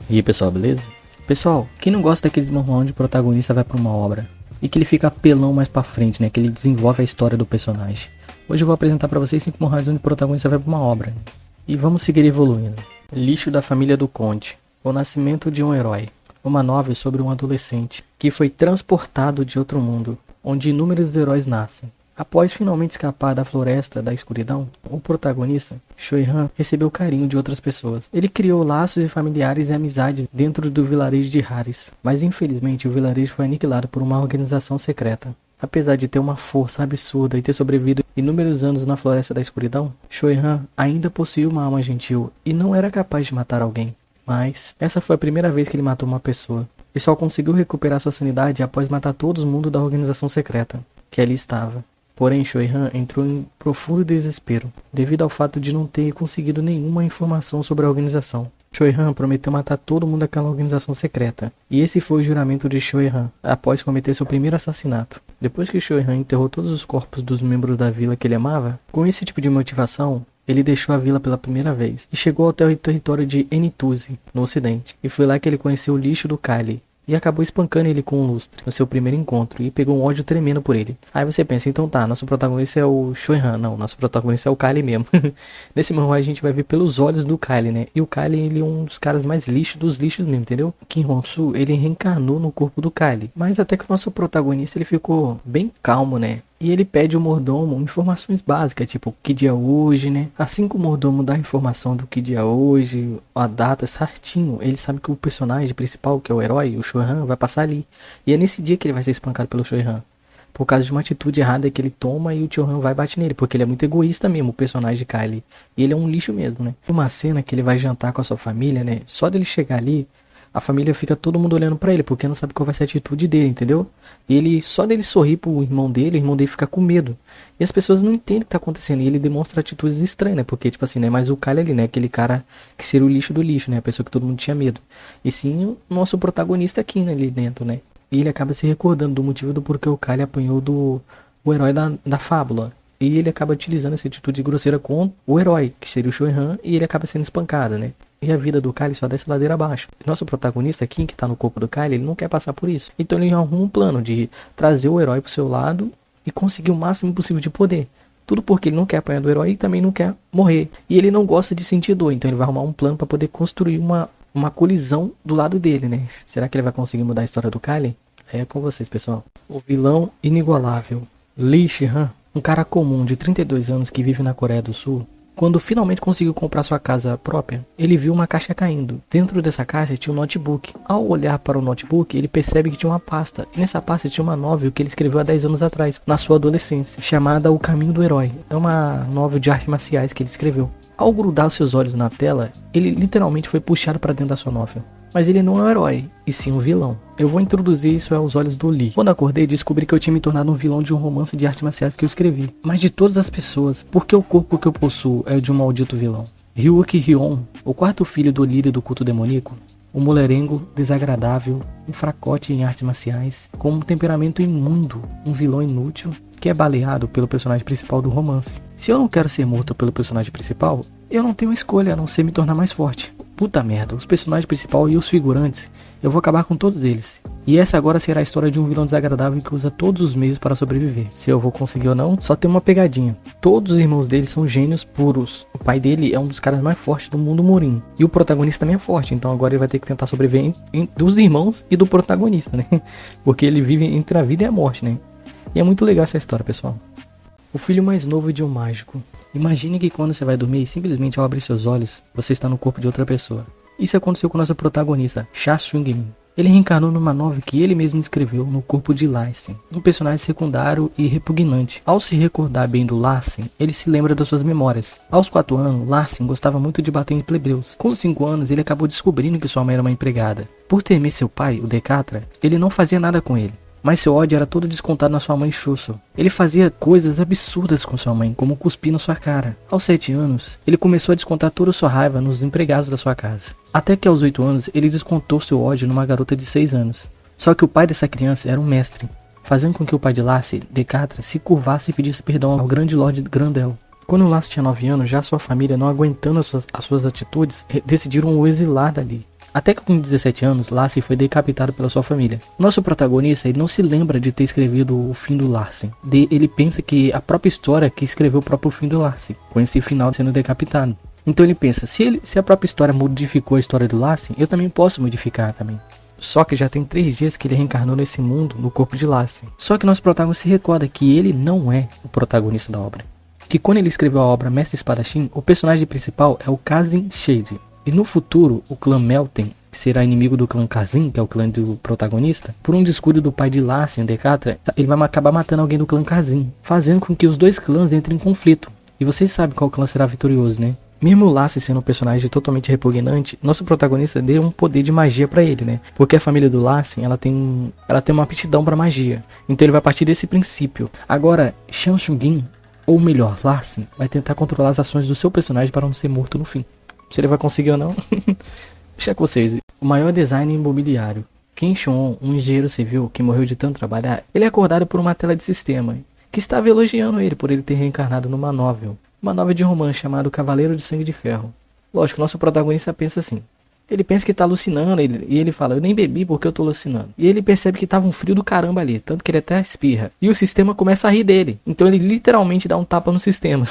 E aí pessoal, beleza? Pessoal, quem não gosta daqueles manhwa onde o protagonista vai pra uma obra e que ele fica apelão mais pra frente, né? Que ele desenvolve a história do personagem. Hoje eu vou apresentar pra vocês 5 manhwas onde o protagonista vai pra uma obra. E vamos seguir evoluindo. Lixo da família do Conde. O nascimento de um herói. Uma novel sobre um adolescente que foi transportado de outro mundo, onde inúmeros heróis nascem. Após finalmente escapar da floresta da escuridão, o protagonista, Choi-han, recebeu carinho de outras pessoas. Ele criou laços e familiares e amizades dentro do vilarejo de Haris, mas infelizmente o vilarejo foi aniquilado por uma organização secreta. Apesar de ter uma força absurda e ter sobrevivido inúmeros anos na floresta da escuridão, Choi-han ainda possuía uma alma gentil e não era capaz de matar alguém. Mas essa foi a primeira vez que ele matou uma pessoa, e só conseguiu recuperar sua sanidade após matar todo mundo da organização secreta que ali estava. Porém, Choi-han entrou em profundo desespero, devido ao fato de não ter conseguido nenhuma informação sobre a organização. Choi-han prometeu matar todo mundo daquela organização secreta, e esse foi o juramento de Choi-han após cometer seu primeiro assassinato. Depois que Choi-han enterrou todos os corpos dos membros da vila que ele amava, com esse tipo de motivação, ele deixou a vila pela primeira vez, e chegou até o território de Enituzi, no ocidente, e foi lá que ele conheceu o lixo do Kylie. E acabou espancando ele com um lustre no seu primeiro encontro e pegou um ódio tremendo por ele. Aí você pensa, então tá, nosso protagonista é o Choi-han. Não, nosso protagonista é o Kylie mesmo. Nesse manhwa a gente vai ver pelos olhos do Kylie, né? E o Kylie, ele é um dos caras mais lixos dos lixos mesmo, entendeu? Kim Hong-soo, ele reencarnou no corpo do Kylie. Mas até que o nosso protagonista, ele ficou bem calmo, né? E ele pede ao mordomo informações básicas, tipo, que dia é hoje, né? Assim que o mordomo dá a informação do que dia é hoje, a data certinho, ele sabe que o personagem principal, que é o herói, o Choi-han, vai passar ali. E é nesse dia que ele vai ser espancado pelo Choi-han, por causa de uma atitude errada que ele toma e o Choi-han vai bater nele, porque ele é muito egoísta mesmo, o personagem de Kylie. E ele é um lixo mesmo, né? Uma cena que ele vai jantar com a sua família, né? Só dele chegar ali, a família fica todo mundo olhando pra ele, porque não sabe qual vai ser a atitude dele, entendeu? E ele, só dele sorrir pro irmão dele, o irmão dele fica com medo. E as pessoas não entendem o que tá acontecendo. E ele demonstra atitudes estranhas, né? Porque, tipo assim, né? Mas o Kylie ali, né? Aquele cara que seria o lixo do lixo, né? A pessoa que todo mundo tinha medo. E sim, o nosso protagonista aqui, né? Ali dentro, né? E ele acaba se recordando do motivo do porquê o Kylie apanhou o herói da fábula. E ele acaba utilizando essa atitude grosseira com o herói, que seria o Choi-han, e ele acaba sendo espancado, né? E a vida do Kylie só desce ladeira abaixo. Nosso protagonista, Kim, que tá no corpo do Kylie, ele não quer passar por isso. Então ele arruma um plano de trazer o herói pro seu lado e conseguir o máximo possível de poder. Tudo porque ele não quer apanhar do herói e também não quer morrer. E ele não gosta de sentir dor, então ele vai arrumar um plano para poder construir uma colisão do lado dele, né? Será que ele vai conseguir mudar a história do Kylie? É com vocês, pessoal. O vilão inigualável, Lee Shi-han, um cara comum de 32 anos que vive na Coreia do Sul. Quando finalmente conseguiu comprar sua casa própria, ele viu uma caixa caindo. Dentro dessa caixa tinha um notebook. Ao olhar para o notebook, ele percebe que tinha uma pasta. E nessa pasta tinha uma novel que ele escreveu há 10 anos atrás, na sua adolescência, chamada O Caminho do Herói. É uma novel de artes marciais que ele escreveu. Ao grudar os seus olhos na tela, ele literalmente foi puxado para dentro da sua novel. Mas ele não é um herói, e sim um vilão. Eu vou introduzir isso aos olhos do Lee. Quando acordei, descobri que eu tinha me tornado um vilão de um romance de artes marciais que eu escrevi. Mas de todas as pessoas, por que o corpo que eu possuo é de um maldito vilão? Ryuki Hyun, o quarto filho do líder do culto demoníaco, um mulherengo desagradável, um fracote em artes marciais, com um temperamento imundo, um vilão inútil, que é baleado pelo personagem principal do romance. Se eu não quero ser morto pelo personagem principal, eu não tenho escolha a não ser me tornar mais forte. Puta merda, os personagens principais e os figurantes, eu vou acabar com todos eles. E essa agora será a história de um vilão desagradável que usa todos os meios para sobreviver. Se eu vou conseguir ou não, só tem uma pegadinha. Todos os irmãos dele são gênios puros. O pai dele é um dos caras mais fortes do mundo Morin. E o protagonista também é forte, então agora ele vai ter que tentar sobreviver dos irmãos e do protagonista, né? Porque ele vive entre a vida e a morte, né? E é muito legal essa história, pessoal. O filho mais novo de um mágico. Imagine que quando você vai dormir e simplesmente ao abrir seus olhos, você está no corpo de outra pessoa. Isso aconteceu com o nosso protagonista, Cha Sung-min. Ele reencarnou numa novel que ele mesmo escreveu no corpo de Larsen, um personagem secundário e repugnante. Ao se recordar bem do Larsen, ele se lembra das suas memórias. Aos 4 anos, Larsen gostava muito de bater em plebeus. Com os 5 anos, ele acabou descobrindo que sua mãe era uma empregada. Por temer seu pai, o Decatra, ele não fazia nada com ele. Mas seu ódio era todo descontado na sua mãe Chuso. Ele fazia coisas absurdas com sua mãe, como cuspir na sua cara. Aos 7 anos, ele começou a descontar toda a sua raiva nos empregados da sua casa. Até que aos 8 anos, ele descontou seu ódio numa garota de 6 anos. Só que o pai dessa criança era um mestre, fazendo com que o pai de Lassie, Decatra, se curvasse e pedisse perdão ao grande Lord Grandel. Quando o Lassie tinha 9 anos, já sua família, não aguentando as suas atitudes, decidiram o exilar dali. Até que com 17 anos, Larsen foi decapitado pela sua família. Nosso protagonista, ele não se lembra de ter escrevido o fim do Larsen. Ele pensa que a própria história que escreveu o próprio fim do Larsen, com esse final sendo decapitado. Então ele pensa, se a própria história modificou a história do Larsen, eu também posso modificar também. Só que já tem 3 dias que ele reencarnou nesse mundo, no corpo de Larsen. Só que nosso protagonista se recorda que ele não é o protagonista da obra. Que quando ele escreveu a obra Mestre Espadachim, o personagem principal é o Kazin Shade. E no futuro, o clã Melten, que será inimigo do clã Kazin, que é o clã do protagonista, por um descuido do pai de Larsen, o Decatra, ele vai acabar matando alguém do clã Kazin, fazendo com que os dois clãs entrem em conflito. E vocês sabem qual clã será vitorioso, né? Mesmo o Larsen sendo um personagem totalmente repugnante, nosso protagonista deu um poder de magia pra ele, né? Porque a família do Larsen, ela tem uma aptidão pra magia. Então ele vai partir desse princípio. Agora, Shang Tsung, ou melhor, Larsen, vai tentar controlar as ações do seu personagem para não ser morto no fim. Se ele vai conseguir ou não, deixa com vocês. O maior design imobiliário. Kim Chon, um engenheiro civil que morreu de tanto trabalhar, ele é acordado por uma tela de sistema, que estava elogiando ele por ele ter reencarnado numa novel. Uma novel de romance chamado Cavaleiro de Sangue de Ferro. Lógico, nosso protagonista pensa assim. Ele pensa que tá alucinando, e ele fala, eu nem bebi porque eu tô alucinando. E ele percebe que tava um frio do caramba ali, tanto que ele até espirra. E o sistema começa a rir dele. Então ele literalmente dá um tapa no sistema.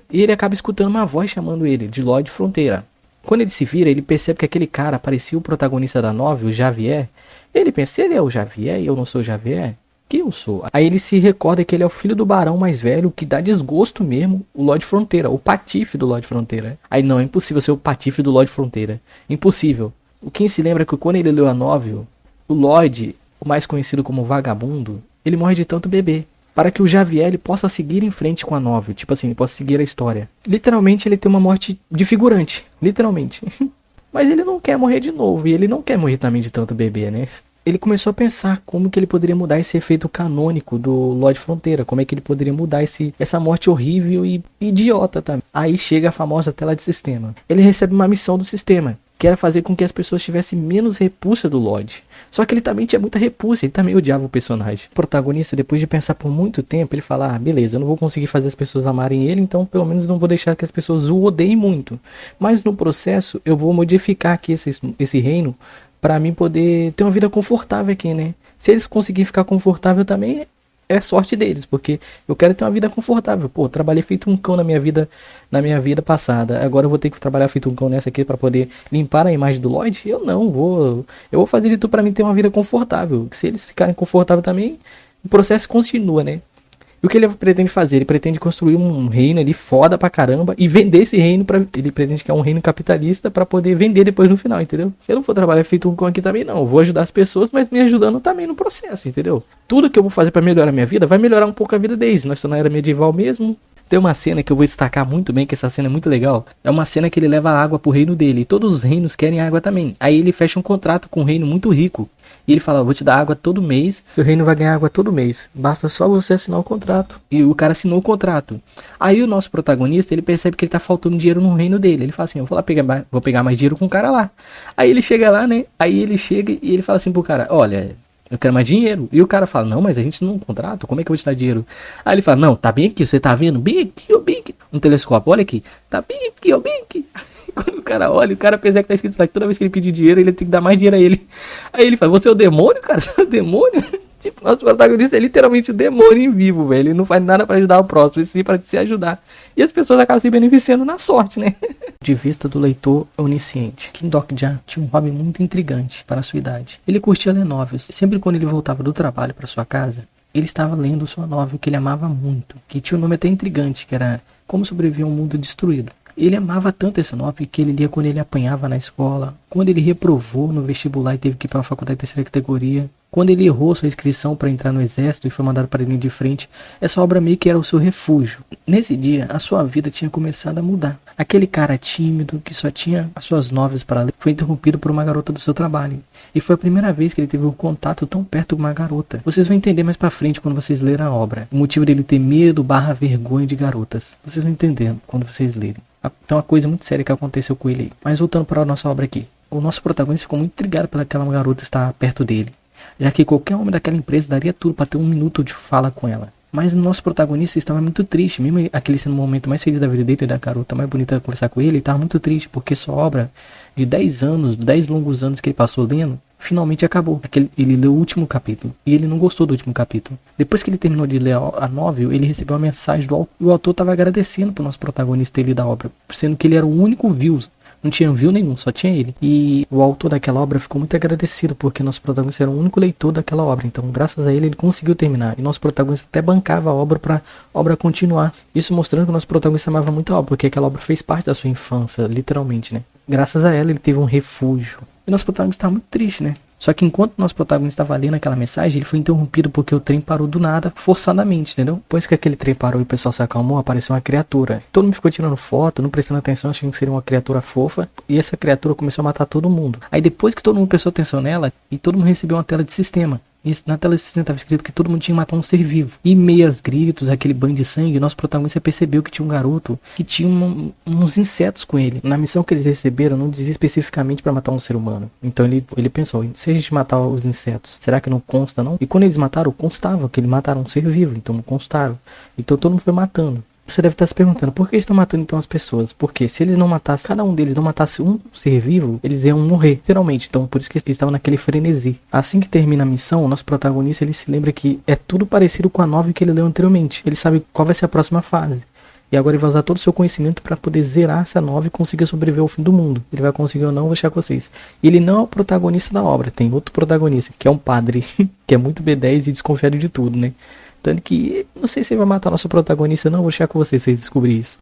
E ele acaba escutando uma voz chamando ele, de Lorde Fronteira. Quando ele se vira, ele percebe que aquele cara parecia o protagonista da novela, o Javier. Ele pensa, ele é o Javier e eu não sou o Javier? Que eu sou? Aí ele se recorda que ele é o filho do barão mais velho, que dá desgosto mesmo, o Lorde Fronteira, o patife do Lorde Fronteira. Aí não, é impossível ser o patife do Lorde Fronteira. Impossível. O Quem se lembra que quando ele leu a novel, o Lorde, o mais conhecido como Vagabundo, ele morre de tanto beber. Para que o Javier ele possa seguir em frente com a novel, tipo assim, ele possa seguir a história. Literalmente ele tem uma morte de figurante, literalmente. Mas ele não quer morrer de novo, e ele não quer morrer também de tanto beber, né? Ele começou a pensar como que ele poderia mudar esse efeito canônico do Lorde Fronteira, como é que ele poderia mudar essa morte horrível e idiota também. Aí chega a famosa tela de sistema. Ele recebe uma missão do sistema, que era fazer com que as pessoas tivessem menos repulsa do Lorde. Só que ele também tinha muita repulsa, ele também odiava o personagem. O protagonista, depois de pensar por muito tempo, ele fala, beleza, eu não vou conseguir fazer as pessoas amarem ele, então pelo menos não vou deixar que as pessoas o odeiem muito. Mas no processo, eu vou modificar aqui esse reino, para mim poder ter uma vida confortável aqui, né? Se eles conseguirem ficar confortável também, é sorte deles, porque eu quero ter uma vida confortável. Pô, trabalhei feito um cão na minha vida passada. Agora eu vou ter que trabalhar feito um cão nessa aqui para poder limpar a imagem do Lloyd? Eu não vou. Eu vou fazer de tudo para mim ter uma vida confortável. Se eles ficarem confortáveis também, o processo continua, né? E o que ele pretende fazer? Ele pretende construir um reino ali foda pra caramba e vender esse reino ele pretende que é um reino capitalista pra poder vender depois no final, entendeu? Eu não vou trabalhar feito um cão aqui também não, eu vou ajudar as pessoas, mas me ajudando também no processo, entendeu? Tudo que eu vou fazer pra melhorar a minha vida vai melhorar um pouco a vida deles. Nós estamos na era medieval mesmo. Tem uma cena que eu vou destacar muito bem, que essa cena é muito legal. É uma cena que ele leva água pro reino dele. E todos os reinos querem água também. Aí ele fecha um contrato com um reino muito rico. E ele fala, vou te dar água todo mês. O reino vai ganhar água todo mês. Basta só você assinar o contrato. E o cara assinou o contrato. Aí o nosso protagonista, ele percebe que ele tá faltando dinheiro no reino dele. Ele fala assim, eu vou lá vou pegar mais dinheiro com o cara lá. Aí ele chega lá, né? Aí ele chega e ele fala assim pro cara, olha, eu quero mais dinheiro. E o cara fala, não, mas a gente não contrato, como é que eu vou te dar dinheiro? Aí ele fala, não, tá bem aqui, você tá vendo? Bem aqui, ó, bem aqui. Um telescópio, olha aqui. Tá bem aqui, ó, bem aqui. Quando o cara olha, o cara pensa que tá escrito lá que toda vez que ele pedir dinheiro, ele tem que dar mais dinheiro a ele. Aí ele fala, você é o demônio, cara? Você é o demônio? Tipo, nosso protagonista é literalmente o demônio em vivo, velho. Ele não faz nada pra ajudar o próximo, ele sim pra se ajudar. E as pessoas acabam se beneficiando na sorte, né? De vista do leitor onisciente, Kim Dok-ja tinha um hobby muito intrigante para a sua idade. Ele curtia ler novelas. Sempre quando ele voltava do trabalho para sua casa, ele estava lendo sua novel que ele amava muito, que tinha um nome até intrigante, que era Como Sobreviver a um Mundo Destruído. Ele amava tanto essa novel que ele lia quando ele apanhava na escola, quando ele reprovou no vestibular e teve que ir para a faculdade de terceira categoria, quando ele errou sua inscrição para entrar no exército e foi mandado para a linha de frente. Essa obra meio que era o seu refúgio. Nesse dia, a sua vida tinha começado a mudar. Aquele cara tímido, que só tinha as suas novelas para ler, foi interrompido por uma garota do seu trabalho. E foi a primeira vez que ele teve um contato tão perto com uma garota. Vocês vão entender mais pra frente quando vocês lerem a obra. O motivo dele ter medo / vergonha de garotas. Vocês vão entender quando vocês lerem. Então, uma coisa muito séria que aconteceu com ele aí. Mas voltando para a nossa obra aqui. O nosso protagonista ficou muito intrigado pelaquela garota estar perto dele, já que qualquer homem daquela empresa daria tudo para ter um minuto de fala com ela. Mas o nosso protagonista estava muito triste, mesmo aquele sendo o momento mais feliz da vida dele, da garota mais bonita conversar com ele estava muito triste, porque sua obra de 10 anos, 10 longos anos que ele passou lendo, finalmente acabou. Ele leu o último capítulo, e ele não gostou do último capítulo. Depois que ele terminou de ler a novel, ele recebeu uma mensagem do autor, e o autor estava agradecendo pro nosso protagonista ter lido a obra, sendo que ele era o único view. Não tinha view nenhum, só tinha ele. E o autor daquela obra ficou muito agradecido, porque nosso protagonista era o único leitor daquela obra. Então, graças a ele, ele conseguiu terminar. E nosso protagonista até bancava a obra para a obra continuar. Isso mostrando que o nosso protagonista amava muito a obra, porque aquela obra fez parte da sua infância, literalmente, né? Graças a ela, ele teve um refúgio. E nosso protagonista estava muito triste, né? Só que enquanto o nosso protagonista estava lendo aquela mensagem, ele foi interrompido porque o trem parou do nada, forçadamente, entendeu? Depois que aquele trem parou e o pessoal se acalmou, apareceu uma criatura. Todo mundo ficou tirando foto, não prestando atenção, achando que seria uma criatura fofa. E essa criatura começou a matar todo mundo. Aí depois que todo mundo prestou atenção nela, e todo mundo recebeu uma tela de sistema. E na tela de sistema estava escrito que todo mundo tinha que matar um ser vivo. E meio aos gritos, aquele banho de sangue, nosso protagonista percebeu que tinha um garoto que tinha uns insetos com ele. Na missão que eles receberam, não dizia especificamente para matar um ser humano. Então ele pensou, se a gente matar os insetos, será que não consta não? E quando eles mataram, constava que eles mataram um ser vivo, então não constaram. Então todo mundo foi matando. Você deve estar se perguntando, por que estão matando então as pessoas? Porque se eles não matassem, cada um deles não matasse um ser vivo, eles iam morrer, literalmente. Então por isso que eles estavam naquele frenesi. Assim que termina a missão, o nosso protagonista ele se lembra que é tudo parecido com a novel que ele leu anteriormente. Ele sabe qual vai ser a próxima fase. E agora ele vai usar todo o seu conhecimento para poder zerar essa novel e conseguir sobreviver ao fim do mundo. Ele vai conseguir ou não, vou deixar com vocês. E ele não é o protagonista da obra, tem outro protagonista, que é um padre, que é muito B10 e desconfiado de tudo, né? Tanto que, não sei se ele vai matar nosso protagonista não, vou deixar com vocês descobrir isso.